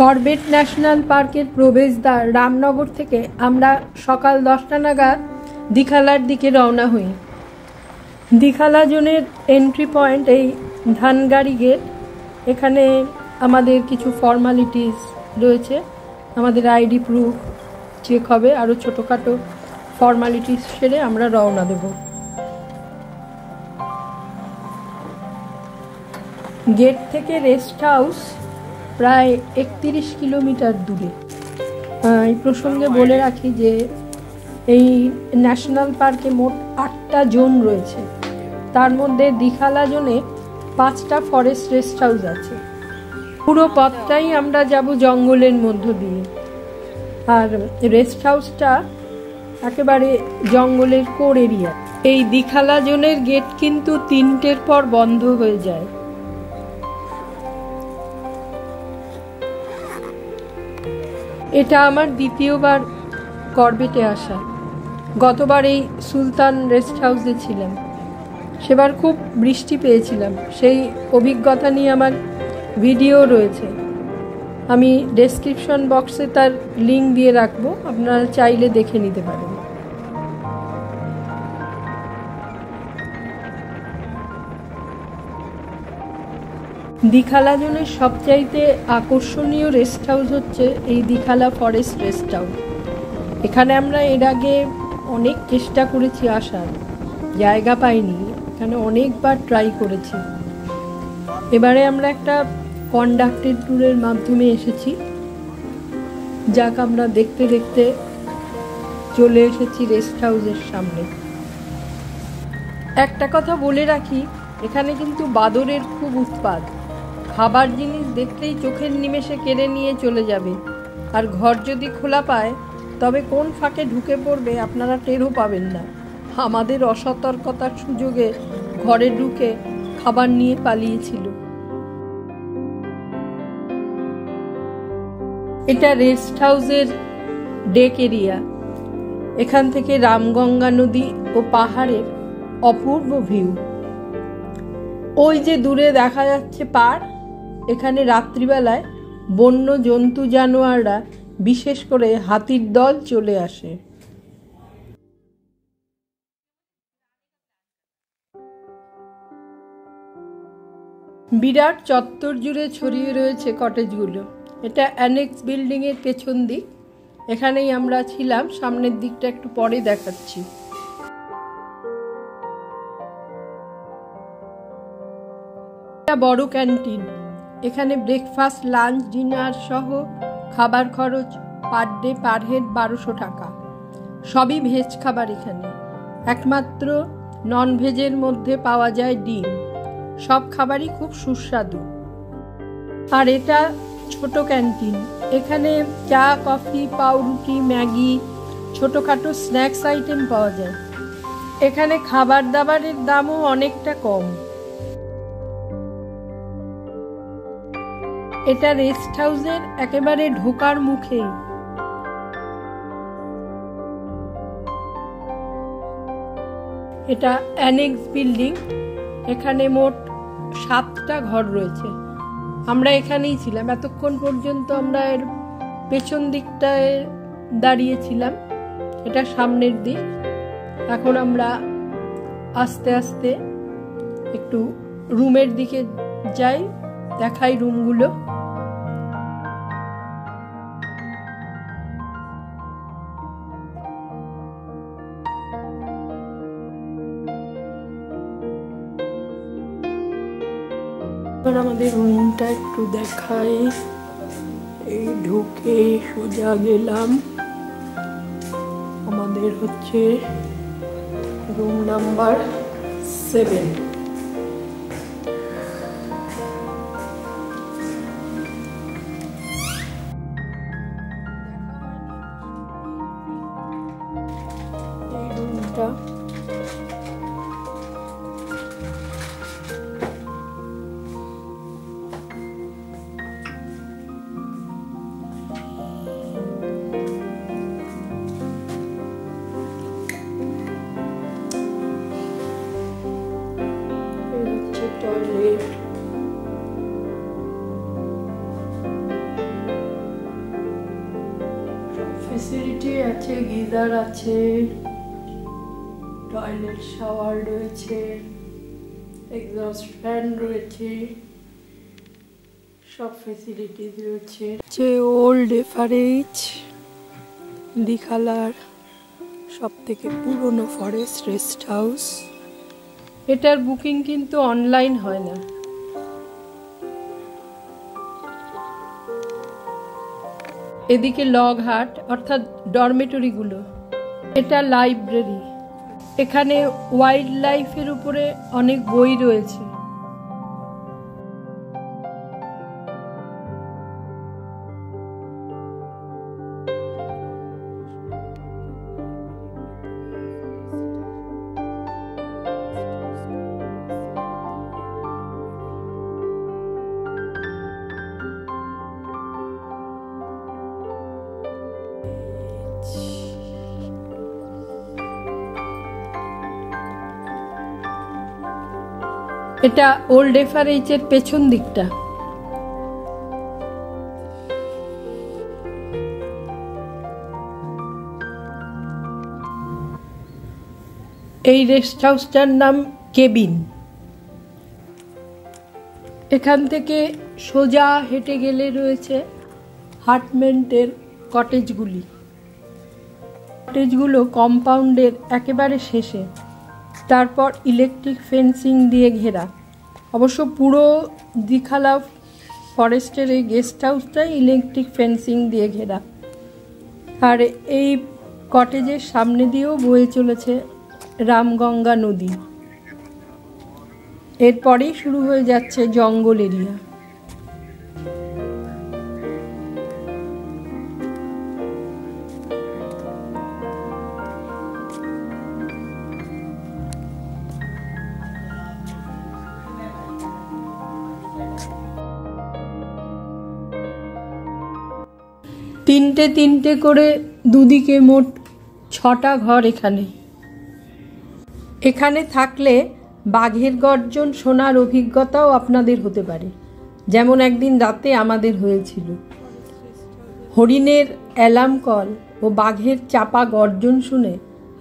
Corbett national পার্কের প্রবেশদ্বার রামনগর থেকে আমরা সকাল 10টা নাগাদ দীঘালার দিকে রওনা হই। দীঘালা জোনের এন্ট্রি পয়েন্ট এই ধানগাড়ি গেট। এখানে আমাদের কিছু ফর্মালিটিস রয়েছে, আমাদের আইডি প্রুফ চেক হবে, আরও ছোটোখাটো ফর্মালিটিস সেরে আমরা রওনা দেব। গেট থেকে রেস্ট হাউস প্রায় 31 কিলোমিটার দূরে। এই প্রসঙ্গে বলে রাখি যে এই ন্যাশনাল পার্কে মোট 8টা জোন রয়েছে, তার মধ্যে দীঘালা জোনে 5টা ফরেস্ট রেস্ট হাউস আছে। পুরো পথটাই আমরা যাব জঙ্গলের মধ্য দিয়ে, আর রেস্ট হাউসটা একেবারে জঙ্গলের কোর এরিয়া। এই দীঘালা জোনের গেট কিন্তু 3টের পর বন্ধ হয়ে যায়। এটা আমার দ্বিতীয়বার করবেটে আসা। গতবার এই সুলতান রেস্ট হাউসে ছিলাম, সেবার খুব বৃষ্টি পেয়েছিলাম, সেই অভিজ্ঞতা নিয়ে আমার ভিডিও রয়েছে। আমি ডেসক্রিপশন বক্সে তার লিঙ্ক দিয়ে রাখবো, আপনারা চাইলে দেখে নিতে পারেন। দীঘালা জোনের সবচাইতে আকর্ষণীয় রেস্ট হাউস হচ্ছে এই দীঘালা ফরেস্ট রেস্ট হাউস। এখানে আমরা এর আগে অনেক চেষ্টা করেছি আসার, জায়গা পাইনি, এখানে অনেকবার ট্রাই করেছি। এবারে আমরা একটা কন্ডাক্টেড ট্যুরের মাধ্যমে এসেছি। যাক, আমরা দেখতে দেখতে চলে এসেছি রেস্ট হাউসের সামনে। একটা কথা বলে রাখি, এখানে কিন্তু বাদরের খুব উৎপাত। খাবার জিনিস দেখলেই চোখের নিমেষে কেড়ে নিয়ে চলে যাবে, আর ঘর যদি খোলা পায় তবে কোন ফাঁকে ঢুকে পড়বে আপনারা টেরও পাবেন না। আমাদের অসতর্কতার সুযোগে ঘরে ঢুকে খাবার নিয়ে পালিয়েছিল। এটা রেস্ট হাউসের ডেক এরিয়া। এখান থেকে রামগঙ্গা নদী ও পাহাড়ের অপূর্ব ভিউ। ওই যে দূরে দেখা যাচ্ছে পাড়, এখানে রাত্রিবেলায় বন্য জন্তু জানোয়াররা, বিশেষ করে হাতির দল চলে আসে। বিরাট চত্বর জুড়ে ছড়িয়ে রয়েছে কটেজগুলো। এটা অ্যানেক্স বিল্ডিং এর পেছন দিক, এখানেই আমরা ছিলাম। সামনের দিকটা একটু পরে দেখাচ্ছি। বড় ক্যান্টিন, এখানে ব্রেকফাস্ট, লাঞ্চ, ডিনার সহ খাবার খরচ পার ডে পার হেড 1200 টাকা। সবই ভেজ খাবার এখানে, একমাত্র নন ভেজের মধ্যে পাওয়া যায় ডিম। সব খাবারই খুব সুস্বাদু। আর এটা ছোট ক্যান্টিন, এখানে চা, কফি, পাউরুটি, ম্যাগি, ছোটোখাটো স্ন্যাক্স আইটেম পাওয়া যায়। এখানে খাবার দাবারের দামও অনেকটা কম। এটা রেস্ট হাউসের একেবারে ঢোকার মুখেই। এটা অ্যানেক্স বিল্ডিং, এখানে মোট 7টা ঘর রয়েছে। আমরা এখানেই ছিলাম এতক্ষণ পর্যন্ত। আমরা এর পেছন দিকটায় দাঁড়িয়েছিলাম, এটা সামনের দিক। এখন আমরা আস্তে আস্তে একটু রুমের দিকে যাই, দেখাই রুমগুলো। আমাদের রুমটা একটু দেখাই। এই ঢুকে সোজা গেলাম, আমাদের হচ্ছে রুম নাম্বার 7। এই রুমটা টয়লেট, ফেসিলিটি আছে, গিজার আছে, টয়লেট শাওয়ার রয়েছে, এক্সস্ট ফ্যান রয়েছে, সব ফেসিলিটিস রয়েছে। ওল্ড এফআরএইচ দীঘালার সব থেকে পুরনো ফরেস্ট রেস্ট হাউস। এটার বুকিং কিন্তু অনলাইন হয় না। এদিকে লগহাট অর্থাৎ ডরমেটরিগুলো। এটা লাইব্রেরি। এখানে ওয়াইল্ড লাইফের উপরে অনেক বই রয়েছে। এটা ওল্ড এফআরএইচ এর পেছন দিকটা। এই রেস্ট হাউসটার নাম কেবিন। এখান থেকে সোজা হেঁটে গেলে রয়েছে হার্টমেন্টের কটেজগুলি। কটেজগুলো কম্পাউন্ডের একেবারে শেষে, তারপর ইলেকট্রিক ফেন্সিং দিয়ে ঘেরা। অবশ্য পুরো দীঘালা ফরেস্টের এই গেস্ট হাউসটাই ইলেকট্রিক ফেন্সিং দিয়ে ঘেরা। আর এই কটেজের সামনে দিয়েও বয়ে চলেছে রামগঙ্গা নদী। এরপরেই শুরু হয়ে যাচ্ছে জঙ্গল এরিয়া। তিনটে তিনটে করে দুদিকে মোট 6টা ঘর এখানে থাকলে বাঘের গর্জন শোনার অভিজ্ঞতাও আপনাদের হতে পারে, যেমন একদিন রাতে আমাদের হয়েছিল। হরিণের অ্যালার্ম কল ও বাঘের চাপা গর্জন শুনে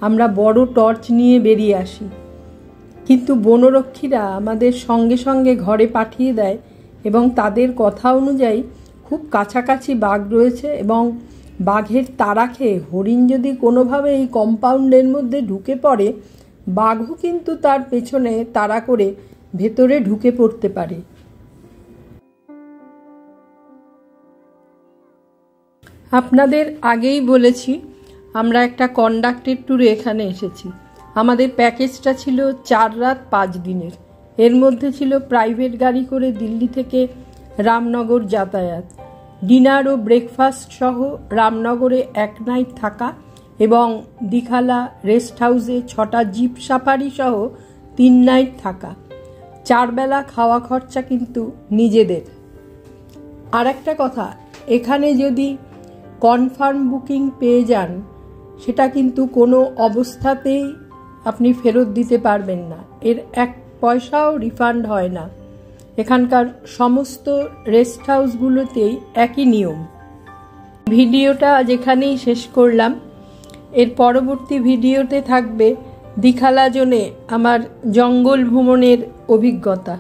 আমরা বড় টর্চ নিয়ে বেরিয়ে আসি, কিন্তু বনরক্ষীরা আমাদের সঙ্গে সঙ্গে ঘরে পাঠিয়ে দেয় এবং তাদের কথা অনুযায়ী খুব কাছাকাছি বাঘ রয়েছে এবং বাঘের তাড়া খেয়ে হরিণ যদি কোনোভাবে এই কম্পাউন্ডের মধ্যে ঢুকে পড়ে, বাঘও কিন্তু তার পেছনে তাড়া করে ভেতরে ঢুকে পড়তে পারে। আপনাদের আগেই বলেছি আমরা একটা কন্ডাক্টেড ট্যুরে এখানে এসেছি। আমাদের প্যাকেজটা ছিল 4 রাত 5 দিনের। এর মধ্যে ছিল প্রাইভেট গাড়ি করে দিল্লি থেকে রামনগর যাতায়াত, ডিনার ও ব্রেকফাস্ট সহ রামনগরে 1 নাইট থাকা এবং দীঘালা রেস্ট হাউসে 6টা জিপ সাফারি সহ 3 নাইট থাকা। 4 বেলা খাওয়া খরচা কিন্তু নিজেদের। আর একটা কথা, এখানে যদি কনফার্ম বুকিং পেয়ে যান, সেটা কিন্তু কোনো অবস্থাতেই আপনি ফেরত দিতে পারবেন না। এর 1 পয়সাও রিফান্ড হয় না। এখানকার সমস্ত রেস্ট হাউসগুলোতেই একই নিয়ম। ভিডিওটা আজ এখানেই শেষ করলাম। এর পরবর্তী ভিডিওতে থাকবে দীঘালা জোনে আমার জঙ্গল ভ্রমণের অভিজ্ঞতা।